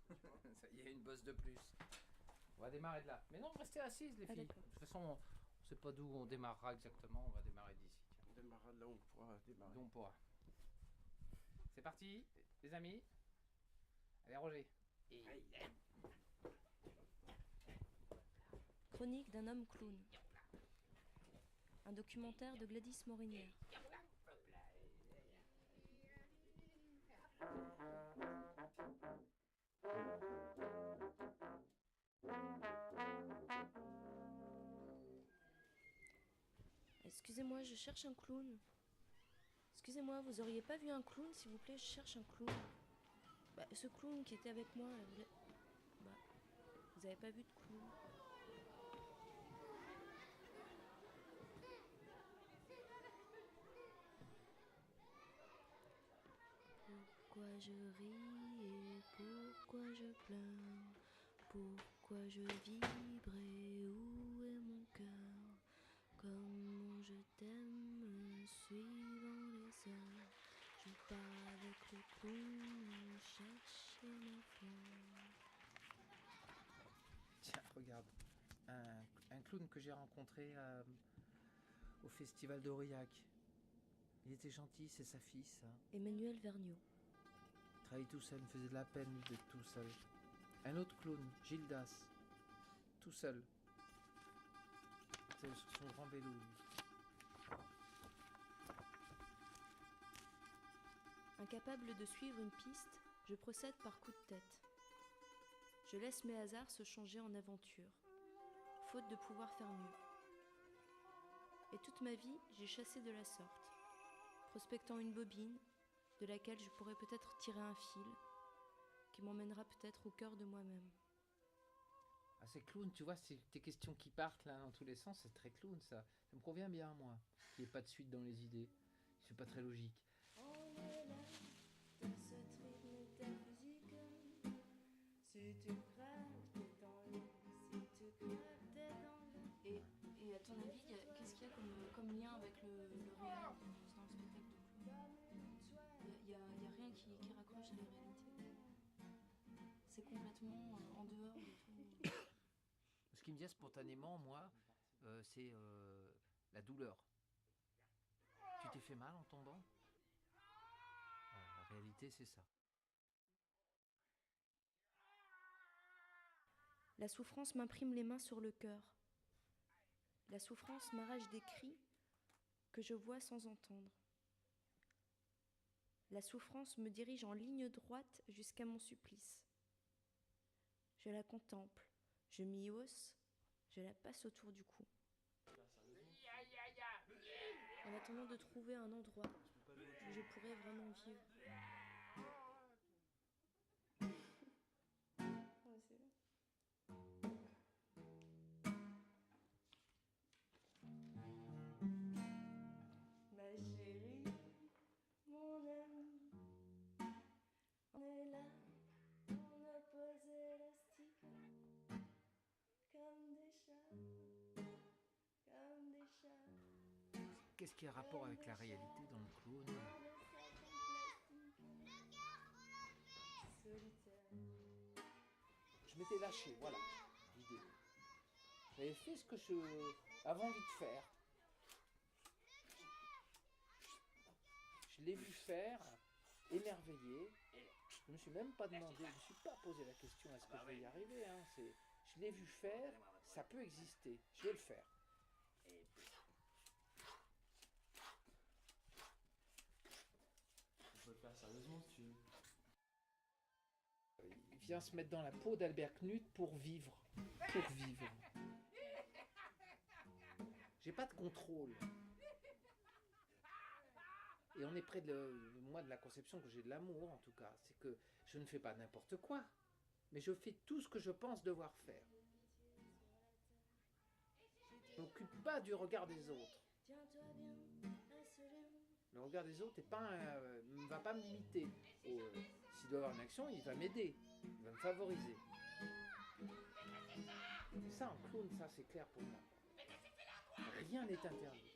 Ça y est, une bosse de plus. On va démarrer de là. Mais non, restez assises les filles. De toute façon, on ne sait pas d'où on démarrera exactement. On va démarrer d'ici. On démarrera de là où on pourra démarrer. D'où on pourra. C'est parti, les amis. Allez, Roger. Chronique d'un homme clown. Un documentaire de Gladys Morinière. Excusez-moi, je cherche un clown. Excusez-moi, vous auriez pas vu un clown, s'il vous plaît? Je cherche un clown. Bah, ce clown qui était avec moi, là, vous avez pas vu de clown? Pourquoi je ris et pourquoi je pleure? Pourquoi je vibre et où est mon cœur? Comment je t'aime suivant les heures. Je pars avec le clown chercher ma fleur. Tiens, regarde. Un clown que j'ai rencontré au festival d'Aurillac. Il était gentil, c'est sa fille, ça. Emmanuel Vergniaud. Il travaillait tout seul, il me faisait de la peine lui, d'être tout seul. Un autre clown, Gildas. Tout seul. C'était sur son grand vélo, lui. Incapable de suivre une piste, je procède par coup de tête. Je laisse mes hasards se changer en aventure, faute de pouvoir faire mieux. Et toute ma vie, j'ai chassé de la sorte, prospectant une bobine de laquelle je pourrais peut-être tirer un fil qui m'emmènera peut-être au cœur de moi-même. Ah, c'est clown, tu vois, c'est tes questions qui partent là dans tous les sens, c'est très clown ça. Ça me convient bien, moi. Il n'y ait pas de suite dans les idées. C'est pas très logique. On est là, dans ce rythme ta musique. Si tu craques, t'es dans le. Si tu craques, t'es dans le. Et à ton avis, qu'est-ce qu'il y a comme lien avec le réel dans le spectacle de clown? Il y a rien qui raccroche à la réalité. C'est complètement en dehors de tout. Ce qui me vient spontanément, moi, c'est la douleur. Tu t'es fait mal en tombant? La réalité, c'est ça. La souffrance m'imprime les mains sur le cœur. La souffrance m'arrache des cris que je vois sans entendre. La souffrance me dirige en ligne droite jusqu'à mon supplice. Je la contemple, je m'y hausse, je la passe autour du cou. En attendant de trouver un endroit où je pourrais vraiment vivre. Ma chérie, mon ami, on est là, on a posé l'élastique, comme des chats, comme des chats. Qu'est-ce qui a rapport avec la réalité dans le clown? Je m'étais lâché, voilà l'idée. J'avais fait ce que j'avais envie de faire. Je l'ai vu faire, émerveillé. Je ne me suis même pas demandé, je ne me suis pas posé la question est-ce que je vais y arriver. Hein. Je l'ai vu faire, ça peut exister, je vais le faire. On peut le faire sérieusement si tu veux. Il vient se mettre dans la peau d'Albert Knut pour vivre. Pour vivre. J'ai pas de contrôle. Et on est près de moi de la conception que j'ai de l'amour en tout cas. C'est que je ne fais pas n'importe quoi. Mais je fais tout ce que je pense devoir faire. Je ne m'occupe pas du regard des autres. Le regard des autres ne va pas me limiter. S'il doit y avoir une action, il va m'aider. Il va me favoriser. Ça, en clown, ça c'est clair pour moi. Rien n'est interdit.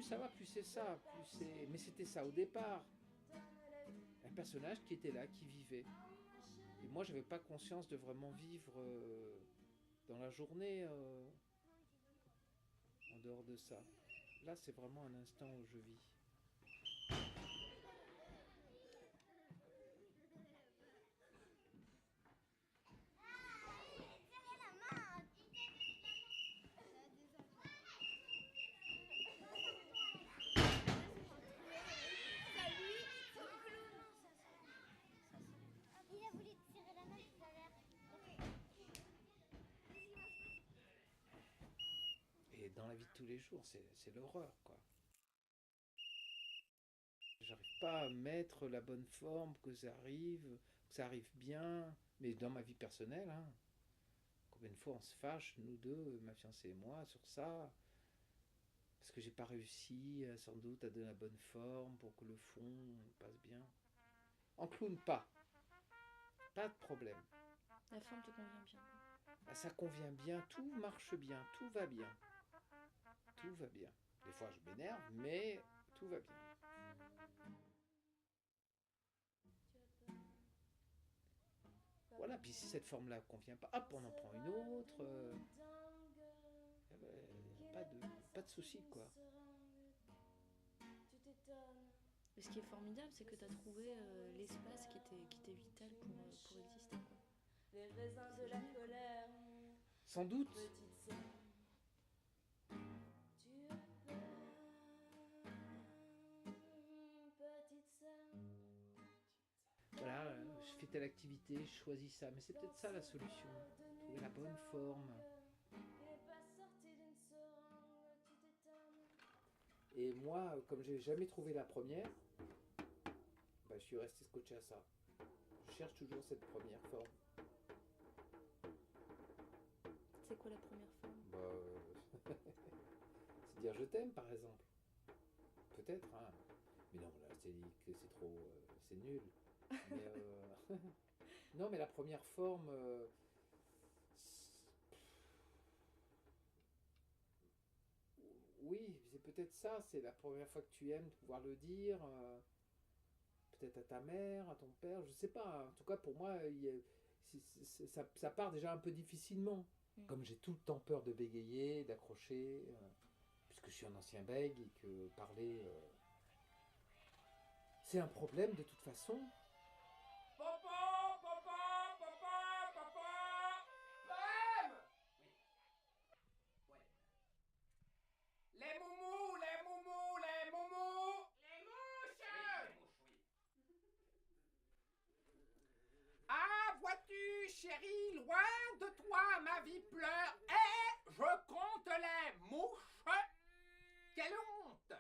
ça va, plus c'est ça, plus c'est... Mais c'était ça au départ. Un personnage qui était là, qui vivait. Et moi, j'avais pas conscience de vraiment vivre dans la journée en dehors de ça. Là, c'est vraiment un instant où je vis. Et dans la vie de tous les jours, c'est l'horreur, quoi. J'arrive pas à mettre la bonne forme, que ça arrive bien, mais dans ma vie personnelle, hein. Combien de fois on se fâche, nous deux, ma fiancée et moi, sur ça, parce que j'ai pas réussi, sans doute, à donner la bonne forme pour que le fond passe bien. En clown, pas de problème. La forme te convient bien. Ah, ça convient bien, tout marche bien, tout va bien. Tout va bien. Des fois je m'énerve, mais tout va bien. Voilà, puis si cette forme-là convient pas, hop, on en prend une autre. Pas de souci, quoi. Et ce qui est formidable, c'est que tu as trouvé l'espace qui était vital pour exister, quoi. Les raisins de la colère. Sans doute. Voilà, je fais telle activité, je choisis ça, mais c'est peut-être ça la solution. Trouver la bonne forme. Et moi, comme j'ai jamais trouvé la première, bah, je suis resté scotché à ça. Je cherche toujours cette première forme. C'est quoi la première forme? Bah, c'est dire je t'aime, par exemple. Peut-être, hein. Mais non, là, c'est trop... c'est nul. Mais non, mais la première forme... Oui, c'est peut-être ça. C'est la première fois que tu aimes, de pouvoir le dire. Peut-être à ta mère, à ton père, je sais pas. En tout cas, pour moi, ça part déjà un peu difficilement. Comme j'ai tout le temps peur de bégayer, d'accrocher, puisque je suis un ancien bègue et que parler, c'est un problème de toute façon. Papa, papa, papa, papa, Pam! Oui. Ouais. Les moumous, les moumous, les moumous! Les mouches! Oui, les mouches, oui. Ah, vois-tu, chérie, loin de toi, ma vie pleure, et je compte les mouches. Quelle honte!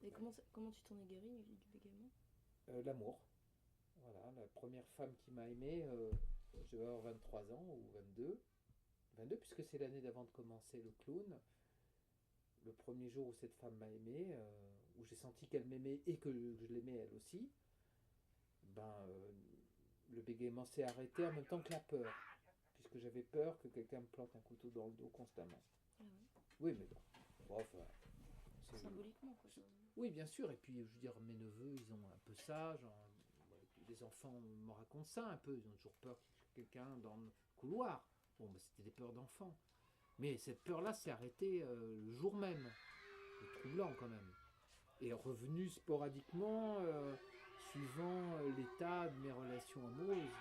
Et comment tu t'en es guéri du bégaiement? L'amour. Voilà, la première femme qui m'a aimé, je devais avoir 23 ans ou 22. 22 puisque c'est l'année d'avant de commencer le clown. Le premier jour où cette femme m'a aimé, où j'ai senti qu'elle m'aimait et que je l'aimais elle aussi, le bégaiement s'est arrêté en même temps que la peur, puisque j'avais peur que quelqu'un me plante un couteau dans le dos constamment. Ah ouais. Oui, mais bon, enfin, symboliquement, quoi. Oui, bien sûr. Et puis, je veux dire, mes neveux, ils ont un peu ça. Genre, les enfants me racontent ça un peu. Ils ont toujours peur qu'il y ait quelqu'un dans le couloir. Bon, bah, c'était des peurs d'enfants. Mais cette peur-là s'est arrêtée le jour même. C'est troublant quand même. Et revenu sporadiquement, suivant l'état de mes relations amoureuses.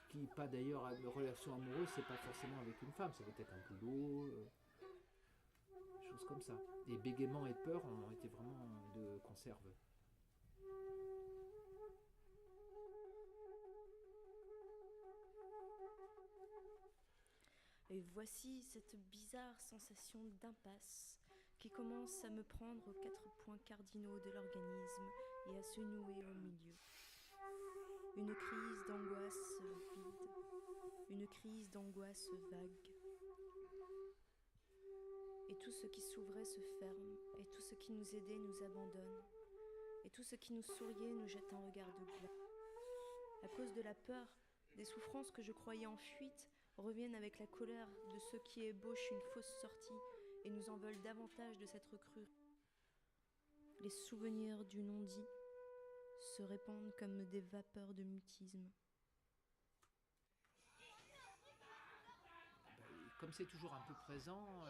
Qui, pas d'ailleurs, mes relations amoureuses, c'est pas forcément avec une femme. Ça peut être un boulot, choses comme ça. Et bégaiement et peur ont été vraiment de conserve. Et voici cette bizarre sensation d'impasse qui commence à me prendre aux 4 points cardinaux de l'organisme et à se nouer au milieu. Une crise d'angoisse vide, une crise d'angoisse vague. Et tout ce qui s'ouvrait se ferme, et tout ce qui nous aidait nous abandonne. tout ce qui nous souriait nous jette un regard de glas. À cause de la peur, des souffrances que je croyais en fuite reviennent avec la colère de ceux qui ébauchent une fausse sortie et nous en veulent davantage de cette recrue. Les souvenirs du non-dit se répandent comme des vapeurs de mutisme. Comme c'est toujours un peu présent,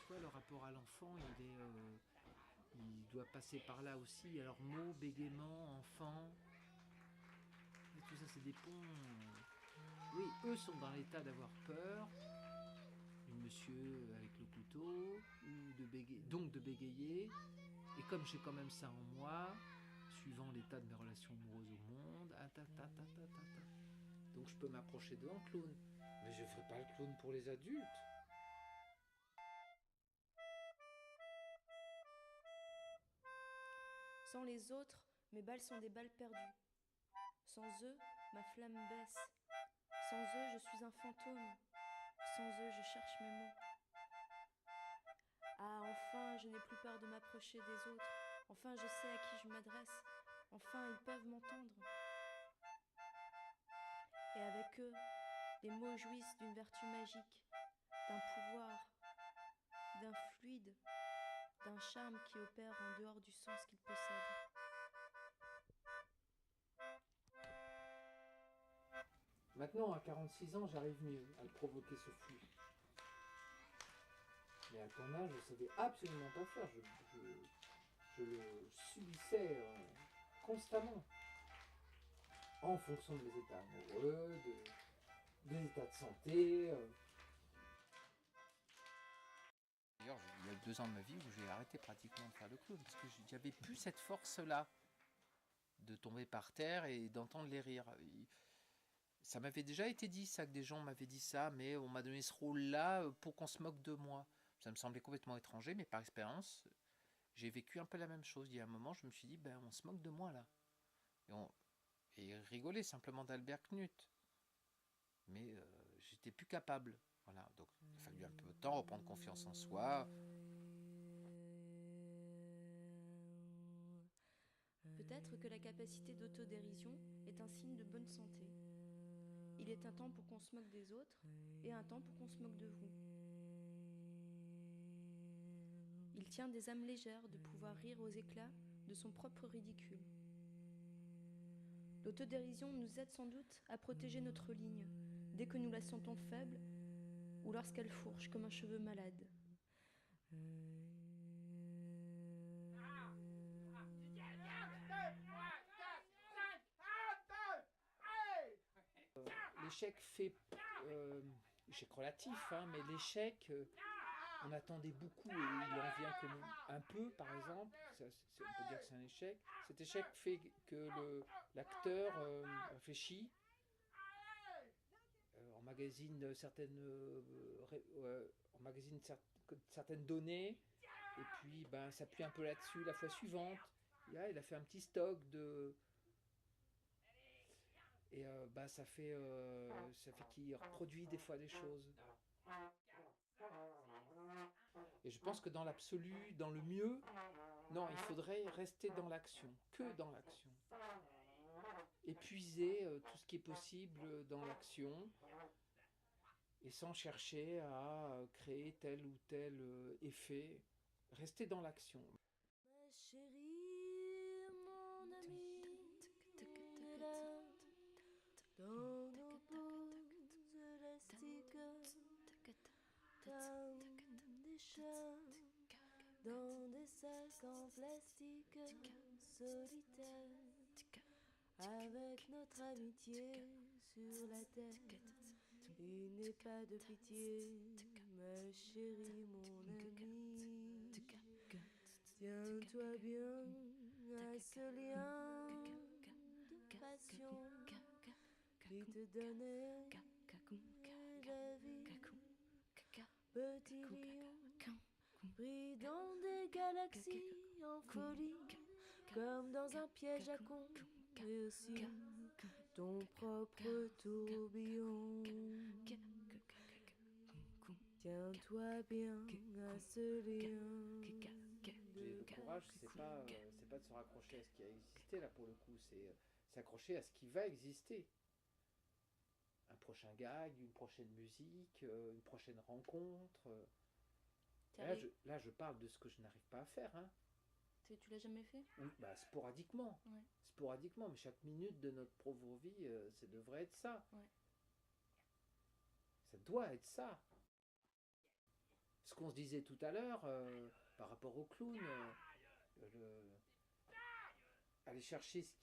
tu vois, le rapport à l'enfant, il doit passer par là aussi. Alors mots, bégaiement, enfant, et tout ça c'est des ponts. Oui, eux sont dans l'état d'avoir peur, du monsieur avec le couteau, ou donc de bégayer. Et comme j'ai quand même ça en moi, suivant l'état de mes relations amoureuses au monde, donc je peux m'approcher de un clown. Mais je ne ferai pas le clown pour les adultes. Sans les autres, mes balles sont des balles perdues. Sans eux, ma flamme baisse. Sans eux, je suis un fantôme. Sans eux, je cherche mes mots. Ah, enfin, je n'ai plus peur de m'approcher des autres. Enfin, je sais à qui je m'adresse. Enfin, ils peuvent m'entendre. Et avec eux, les mots jouissent d'une vertu magique, d'un pouvoir, d'un fluide, d'un charme qui opère en dehors du sens qu'ils possèdent. Maintenant, à 46 ans, j'arrive mieux à le provoquer, ce flux. Mais à ton âge, je ne savais absolument pas faire. Je le subissais constamment. En fonction de mes états amoureux, des états de santé. D'ailleurs, il y a 2 ans de ma vie où j'ai arrêté pratiquement de faire le clown, parce que j'avais plus cette force-là de tomber par terre et d'entendre les rires. Ça m'avait déjà été dit, ça, que des gens m'avaient dit ça, mais on m'a donné ce rôle-là pour qu'on se moque de moi. Ça me semblait complètement étranger, mais par expérience, j'ai vécu un peu la même chose. Il y a un moment, je me suis dit, on se moque de moi, là. Et rigoler simplement d'Albert Knut. Mais j'étais plus capable. Voilà, donc il a fallu un peu de temps, reprendre confiance en soi. Peut-être que la capacité d'autodérision est un signe de bonne santé. Il est un temps pour qu'on se moque des autres et un temps pour qu'on se moque de vous. Il tient des âmes légères de pouvoir rire aux éclats de son propre ridicule. L'autodérision nous aide sans doute à protéger notre ligne dès que nous la sentons faible ou lorsqu'elle fourche comme un cheveu malade. L'échec fait... échec relatif, hein, mais l'échec, on attendait beaucoup et il en vient comme un peu, par exemple. On peut dire que c'est un échec. Cet échec fait que l'acteur réfléchit, emmagasine certaines données, et puis s'appuie un peu là-dessus la fois suivante. Et là, il a fait un petit stock de... Et ça fait qu'il reproduit des fois des choses. Et je pense que dans l'absolu, dans le mieux, non, il faudrait rester dans l'action, que dans l'action. Épuiser tout ce qui est possible dans l'action, et sans chercher à créer tel ou tel effet, rester dans l'action. Ma chérie, mon ami, est là, dans nos pauses élastiques, comme des chats, dans des sacs en plastique, solitaires, avec notre amitié sur la tête. Il n'est pas de pitié, ma chérie, mon ami. Tiens-toi bien à ce lien de passion qui te donnait la vie. Petit lion, pris dans des galaxies en folie, comme dans un piège à con, et aussi ton propre tourbillon. Tiens-toi bien à ce lien Le courage, c'est pas de se raccrocher à ce qui a existé là pour le coup, c'est s'accrocher à ce qui va exister. Un prochain gag, une prochaine musique, une prochaine rencontre. Là, je parle de ce que je n'arrive pas à faire. Hein. Tu l'as jamais fait? Oui, bah, sporadiquement. Ouais. Sporadiquement, mais chaque minute de notre pauvre vie, ça devrait être ça. Ouais. Ça doit être ça. Ce qu'on se disait tout à l'heure par rapport au clown, aller chercher ce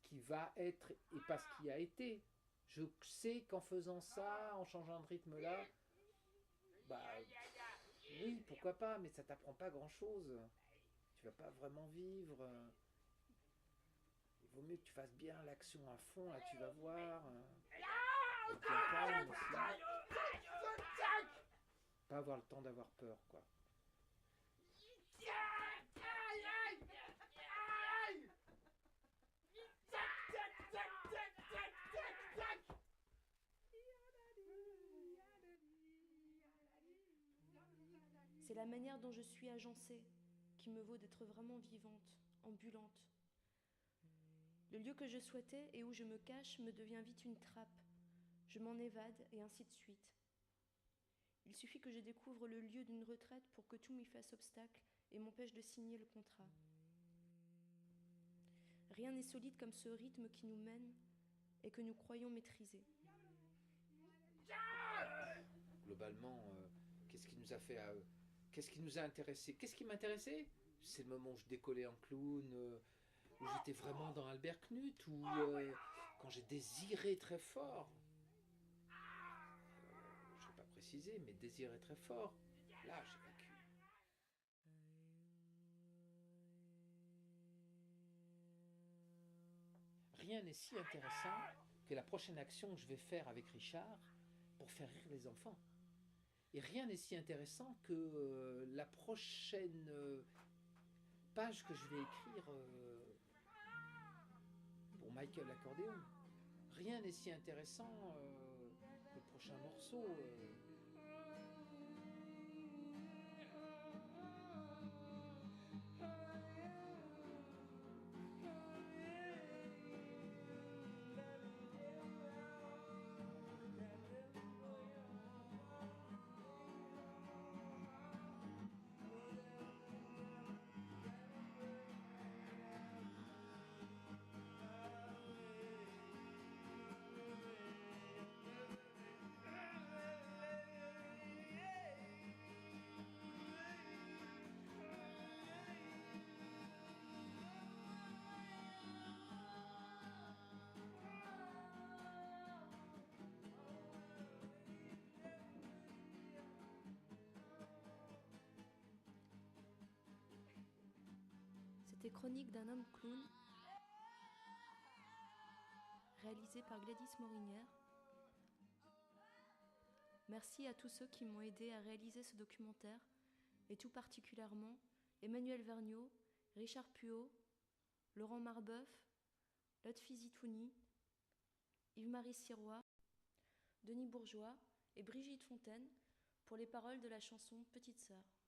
qui va être et pas ce qui a été. Je sais qu'en faisant ça, en changeant de rythme là, bah oui, pourquoi pas, mais ça t'apprend pas grand chose. Tu vas pas vraiment vivre. Il vaut mieux que tu fasses bien l'action à fond, là tu vas voir. Être bien calme aussi. Pas avoir le temps d'avoir peur, quoi. C'est la manière dont je suis agencée qui me vaut d'être vraiment vivante, ambulante. Le lieu que je souhaitais et où je me cache me devient vite une trappe. Je m'en évade et ainsi de suite. Il suffit que je découvre le lieu d'une retraite pour que tout m'y fasse obstacle et m'empêche de signer le contrat. Rien n'est solide comme ce rythme qui nous mène et que nous croyons maîtriser. Globalement, qu'est-ce qui nous a fait qu'est-ce qui nous a intéressé? Qu'est-ce qui m'intéressait? C'est le moment où je décollais en clown, où j'étais vraiment dans Albert Knut, où quand j'ai désiré très fort, je ne vais pas préciser, mais désiré très fort, là j'ai vécu. Rien n'est si intéressant que la prochaine action que je vais faire avec Richard pour faire rire les enfants. Et rien n'est si intéressant que la prochaine page que je vais écrire pour Michael l'accordéon. Rien n'est si intéressant que le prochain morceau. C'était Chronique d'un homme clown, réalisé par Gladys Morinière. Merci à tous ceux qui m'ont aidé à réaliser ce documentaire, et tout particulièrement Emmanuel Vergniaud, Richard Puot, Laurent Marbeuf, Lotfi Zitouni, Yves-Marie Sirois, Denis Bourgeois et Brigitte Fontaine pour les paroles de la chanson Petite Sœur.